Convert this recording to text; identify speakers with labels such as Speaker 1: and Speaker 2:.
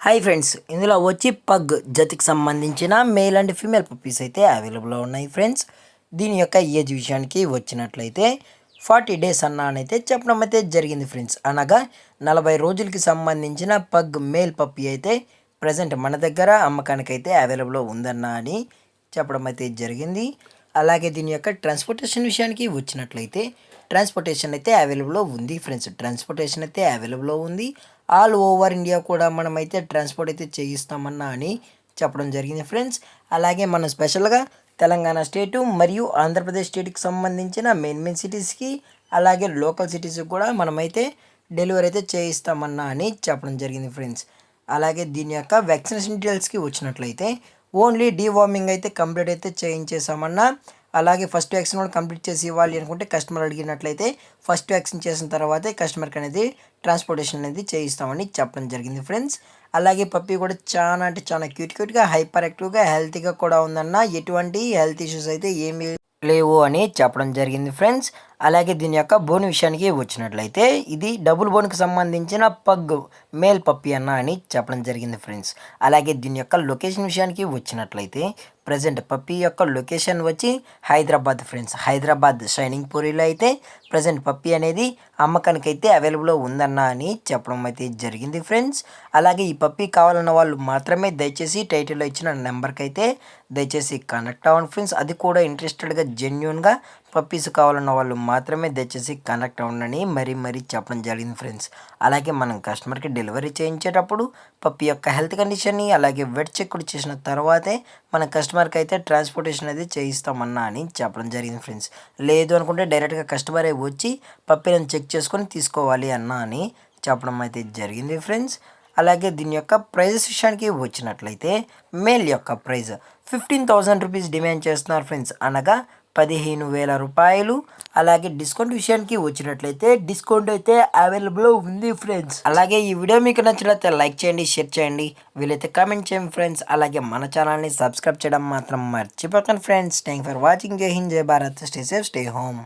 Speaker 1: Hi friends, ఇందులో వచ్చి pug జతికి సంబంధించిన మేల్ అండ్ ఫీమేల్ పప్పీస్ అయితే అవైలబుల్లో ఉన్నాయి ఫ్రెండ్స్. దీని యొక్క ఏజ్ విషయానికి వచ్చినట్లయితే 40 డేస్ అన్నానైతే చెప్పడం అయితే జరిగింది ఫ్రెండ్స్. అనగా 40 రోజులకి సంబంధించిన పగ్ మేల్ పప్పీ అయితే ప్రజెంట్ మన దగ్గర అమ్మకానికి అయితే అవైలబుల్లో ఉందన్నా అని చెప్పడం అయితే జరిగింది. అలాగే దీని యొక్క ట్రాన్స్పోర్టేషన్ విషయానికి వచ్చినట్లయితే ట్రాన్స్పోర్టేషన్ అయితే అవైలబుల్లో ఉంది ఫ్రెండ్స్. ట్రాన్స్పోర్టేషన్ అయితే అవైలబుల్లో ఉంది. ఆల్ ఓవర్ ఇండియా కూడా మనమైతే ట్రాన్స్పోర్ట్ అయితే చేయిస్తామన్నా అని చెప్పడం జరిగింది ఫ్రెండ్స్. అలాగే మనం స్పెషల్గా తెలంగాణ స్టేటు మరియు ఆంధ్రప్రదేశ్ స్టేట్కి సంబంధించిన మెయిన్ సిటీస్కి అలాగే లోకల్ సిటీస్కి కూడా మనమైతే డెలివరీ అయితే చేయిస్తామన్నా అని చెప్పడం జరిగింది ఫ్రెండ్స్. అలాగే దీని యొక్క వ్యాక్సినేషన్ డీటెయిల్స్కి వచ్చినట్లయితే ఓన్లీ డీవార్మింగ్ అయితే కంప్లీట్ అయితే చేయించేసామన్నా. అలాగే ఫస్ట్ వ్యాక్సిన్ కూడా కంప్లీట్ చేసి ఇవ్వాలి అనుకుంటే కస్టమర్ అడిగినట్లయితే ఫస్ట్ వ్యాక్సిన్ చేసిన తర్వాతే కస్టమర్కి అనేది ట్రాన్స్పోర్టేషన్ అనేది చేయిస్తామని చెప్పడం జరిగింది ఫ్రెండ్స్. అలాగే పప్పీ కూడా చాలా అంటే చాలా క్యూట్గా హైపర్ యాక్టివ్గా హెల్తీగా కూడా ఉందన్న. ఎటువంటి హెల్త్ ఇష్యూస్ అయితే ఏమీ లేవు అని చెప్పడం జరిగింది ఫ్రెండ్స్. అలాగే దీని యొక్క బోన్ విషయానికి వచ్చినట్లయితే ఇది డబుల్ బోన్కి సంబంధించిన పగ్ మేల్ పప్పీ అన్న అని చెప్పడం జరిగింది ఫ్రెండ్స్. అలాగే దీని యొక్క లొకేషన్ విషయానికి వచ్చినట్లయితే ప్రజెంట్ పప్పీ యొక్క లొకేషన్ వచ్చి హైదరాబాద్ ఫ్రెండ్స్. హైదరాబాద్ షైనింగ్ పూరిలో అయితే ప్రజెంట్ పప్పీ అనేది అమ్మకానికి అయితే అవైలబుల్లో ఉందన్న అని చెప్పడం అయితే జరిగింది ఫ్రెండ్స్. అలాగే ఈ పప్పీ కావాలన్న వాళ్ళు మాత్రమే దయచేసి టైటిల్లో ఇచ్చిన నెంబర్కి అయితే దయచేసి కనెక్ట్ అవ్వండి ఫ్రెండ్స్. అది కూడా ఇంట్రెస్టెడ్గా జెన్యున్గా పప్పీస్ కావాలన్న వాళ్ళు మాత్రమే దయచేసి కనెక్ట్ అవ్వండి మరీ చెప్పడం జరిగింది ఫ్రెండ్స్. అలాగే మనం కస్టమర్కి డెలివరీ చేయించేటప్పుడు పప్పీ యొక్క హెల్త్ కండిషన్ని అలాగే వెట్ చెక్ కూడా చేసిన తర్వాతే మన కస్టమర్కి అయితే ట్రాన్స్పోర్టేషన్ అనేది చేయిస్తామన్నా అని చెప్పడం జరిగింది ఫ్రెండ్స్. లేదు అనుకుంటే డైరెక్ట్గా కస్టమరే వచ్చి పప్పీలను చెక్ చేసుకొని తీసుకోవాలి అన్నా అని చెప్పడం అయితే జరిగింది ఫ్రెండ్స్. అలాగే దీని యొక్క ప్రైజెస్ విషయానికి వచ్చినట్లయితే మేల్ యొక్క ప్రైజ్ 15,000 రూపీస్ డిమాండ్ చేస్తున్నారు ఫ్రెండ్స్. అనగా 15,000 రూపాయలు. అలాగే డిస్కౌంట్ విషయానికి వచ్చినట్లయితే డిస్కౌంట్ అయితే అవైలబుల్ ఉంది ఫ్రెండ్స్. అలాగే ఈ వీడియో మీకు నచ్చినట్లయితే లైక్ చేయండి, షేర్ చేయండి, వీలైతే కామెంట్ చేయండి ఫ్రెండ్స్. అలాగే మన ఛానల్ని సబ్స్క్రైబ్ చేయడం మాత్రం మర్చిపోకండి ఫ్రెండ్స్. Thank for watching. జై హింద్, జై Bharat. Stay safe, stay home.